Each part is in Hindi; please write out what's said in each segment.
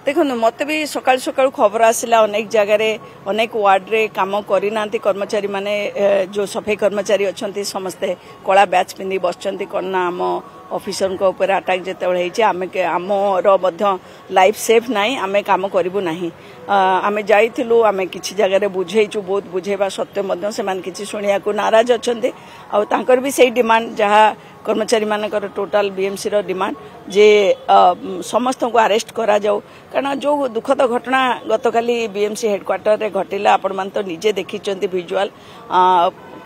देखो मत भी सकाल सकाल खबर आसला अनेक जगार अनेक वार्ड रे काम करना कर्मचारी माने जो सफाई कर्मचारी अच्छा समस्ते कला बैच पिंधि बसचंती कौन आम ऑफिसर को ऊपर अटैक जिते आमर लाइफ सेफ नाई आम कम करूँ ना आम जाइलु आम कि जगह बुझेचु बहुत बुझेवा सत्वे से किसी शुणा को नाराज अच्छा भी से डिमांड जहाँ कर्मचारी मानकर टोटाल बीएमसी रो डिमांड जे समस्त को अरेस्ट करा जाऊ कारण जो दुखद घटना गतकाली बीएमसी हेडक्वार्टर रे घटिला आपण मान तो निजे देखिचंती विजुअल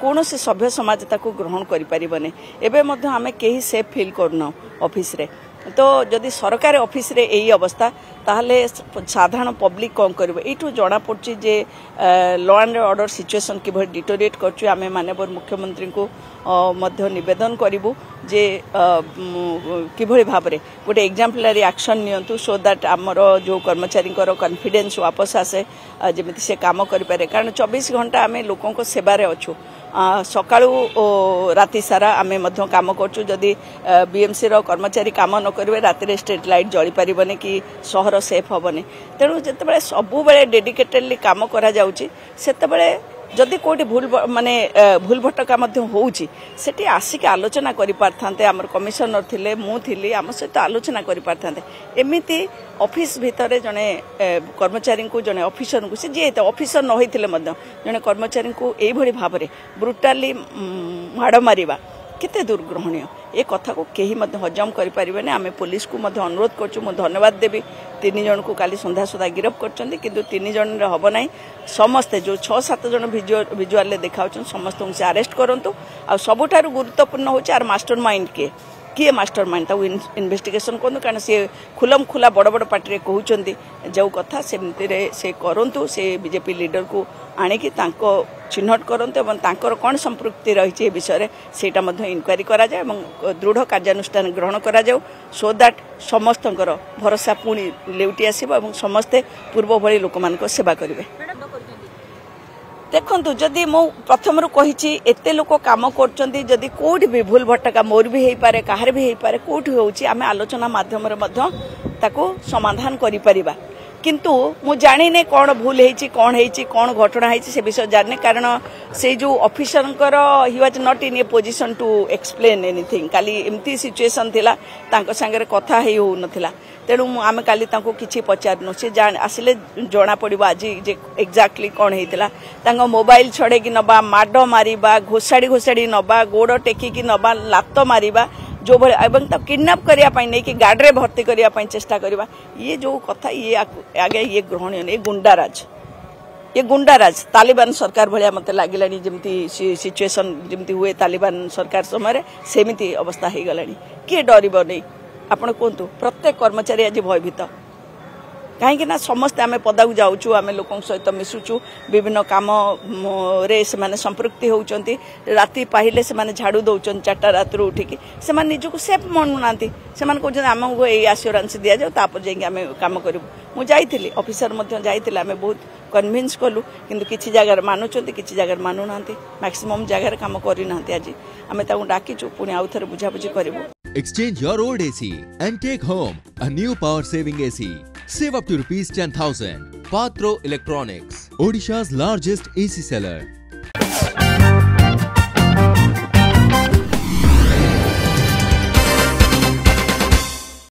कौन से सभ्य समाज ताको ग्रहण करि परिबने एबे मध्य आमे केही सेफ फील करनो ऑफिस रे तो जदि सरकारी ऑफिस रे एही अवस्था ताहले साधारण पब्लिक कौन करिवो एठू जना पड़छि जे लॉ एंड ऑर्डर सिचुएशन किभଳି डिटोरिएट करछु आमे माननीय मुख्यमंत्री को मध्य निवेदन करिवु जे किभଳି भाबरे गोटे एग्जाम्पलरी एक्शन नियंतु सो दैट आमर जो कर्मचारी कॉन्फिडेंस वापस आसे जेमिति से काम करि पारे कारण 24 घंटा आमे लोकों को सेवा रे अछु सकाळू राति सारा आमे मध्य काम करछु जदि बीएमसी रो कर्मचारी काम न करिवे राति रे स्ट्रीट लाइट जळी परिबने कि शहर सेफ होबने तेणु जेतेबेले सबु बेले डेडिकेटेडली काम करा जाउची सेतेबेले जदि कोटी भूल माने भूल भटका होउची सेठी आसिक आलोचना करि पारथांते हमर कमिशनर थिले मु थिली हम सहित आलोचना करि पारथांते एमिति ऑफिस भितरे जने कर्मचारी को जने ऑफिसर को से जे ऑफिसर न होइथिले मध्य जने कर्मचारी को एई भली भाबरे ब्रुटली माड़ मारिबा केते दुर्ग्रहणीय ए कथा को केही मध्य हजम करि परिबेने आमे पुलिस को मध्य अनुरोध करछु मु धन्यवाद देबी 3 जन को काली संध्या सुधा गिरफ करछन्ती किंतु 3 जन रे हबो नै समस्त जो 6-7 जन विजुअल ले देखाउछन समस्त को से अरेस्ट करंतु आ सबुठारु गुरुत्वपूर्ण होचे आर मास्टर माइंड किए मास्टर माइंड ताऊ इन्वेस्टिगेशन करूँ कारण सी खुलम खुला बड़ बड़ पार्टी रे कहउचंती जो कथा से करंतु से बीजेपी लीडर को आणिकी तांको चिन्हट करंतु एवं तांकर कोन संपृक्ति रही ए विषय सेटा मध्य इनक्वारी करा जाय एवं दृढ़ कार्यानुष्ठान ग्रहण करा जाऊ सो दैट समस्तंकर भरोसा पुणी लेउटी आसीबो एवं समस्ते पूर्व भली लोक मान को सेवा करिवे देखु जदि मु प्रथम कही एते लोक कम कर कोठी भी भूल भटका मोर भी हो पारे कहार भी हो पारे कोठी होउची आमे आलोचना माध्यम रे मध्य ताको समाधान करि परिबा किंतु मु जानी ने कौन भूल है कौन घटना है से विषय जाने कारण से जो officer he was not in a position to explain anything काली एमती सिचुएशन थिला तांको संगे कथा हे हो नथिला तेणु आम काली तांको किछि पचारनु से जान आसिले जना पड़िबो आज जे एक्जाक्टली कौन हेतिला तांको मोबाइल छड़े कि नबा माडो मारिबा घोसाड़ी नबा गोड़ टेकी कि नबा लात मारिबा जो भले एवं तब किडनैप करिया पई नै कि गाड़ी रे भर्ती करिया पई चेष्टा करबा ये जो कथा ये आगे ये ग्रहणीय नहीं ये गुंडाराज तालिबान सरकार भलिया मते लागिलानी जेमती सिचुएशन जेमती हुए तालिबान सरकार समय सेमिति अवस्था हे गलानी के डरिबो नै आपण कोंतु प्रत्येक कर्मचारी आज भयभीत कहीं समस्ते आम पदाक जाऊँ आम लोक सहित मिशुचु विभिन्न काम रे से संपृक्ति होती राति पाहिले से झाड़ू दौरान 4टा रात उठिकी से निजक सेफ मनुना से कहते आमको यही आश्योरेंस दि जाऊ तापर जाइए कम करूँ मुझे ऑफिसर जाइए आम बहुत कन्विन्स कलु किंतु किसी जगह मानुंट किसी जगह मानुना मैक्सिमम जगह कम करना आज आम डाकीचु पुणी आउ थे बुझाबुझी करूँ Exchange your old AC and take home a new power saving AC. Save up to ₹10,000. Patro Electronics, Odisha's largest AC seller.